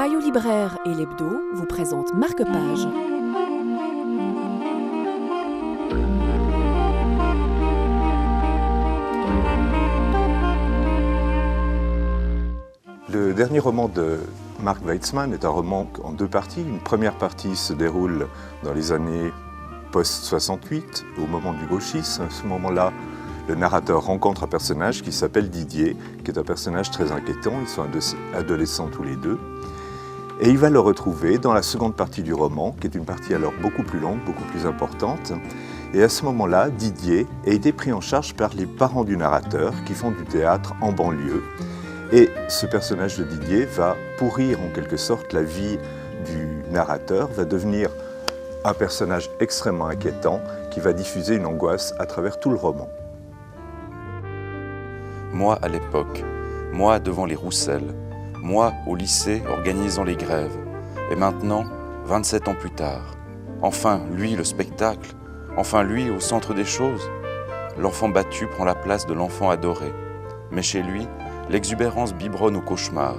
Payot libraire et l'Hebdo vous présentent Marque-Page. Le dernier roman de Mark Weitzman est un roman en deux parties. Une première partie se déroule dans les années post-68, au moment du gauchisme. À ce moment-là, le narrateur rencontre un personnage qui s'appelle Didier, qui est un personnage très inquiétant. Ils sont adolescents tous les deux. Et il va le retrouver dans la seconde partie du roman, qui est une partie alors beaucoup plus longue, beaucoup plus importante. Et à ce moment-là, Didier a été pris en charge par les parents du narrateur qui font du théâtre en banlieue. Et ce personnage de Didier va pourrir en quelque sorte la vie du narrateur, va devenir un personnage extrêmement inquiétant qui va diffuser une angoisse à travers tout le roman. Moi à l'époque, moi devant les Roussel, moi au lycée organisant les grèves, et maintenant, 27 ans plus tard, enfin lui le spectacle, enfin lui au centre des choses. L'enfant battu prend la place de l'enfant adoré, mais chez lui, l'exubérance biberonne au cauchemar.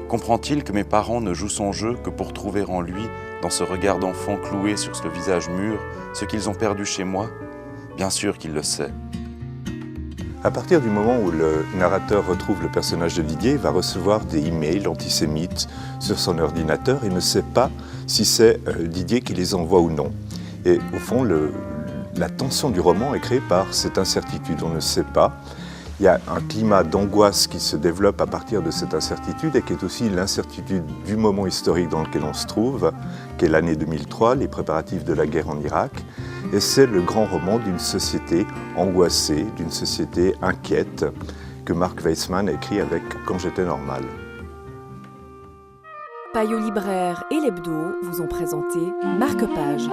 Comprend-il que mes parents ne jouent son jeu que pour trouver en lui, dans ce regard d'enfant cloué sur ce visage mûr, ce qu'ils ont perdu chez moi? Bien sûr qu'il le sait. À partir du moment où le narrateur retrouve le personnage de Didier, il va recevoir des emails antisémites sur son ordinateur et ne sait pas si c'est Didier qui les envoie ou non. Et au fond, la tension du roman est créée par cette incertitude, on ne sait pas. Il y a un climat d'angoisse qui se développe à partir de cette incertitude et qui est aussi l'incertitude du moment historique dans lequel on se trouve, qui est l'année 2003, les préparatifs de la guerre en Irak. Et c'est le grand roman d'une société angoissée, d'une société inquiète, que Mark Weitzman a écrit avec « Quand j'étais normal ». Payot libraire et l'Hebdo vous ont présenté Marque-Page.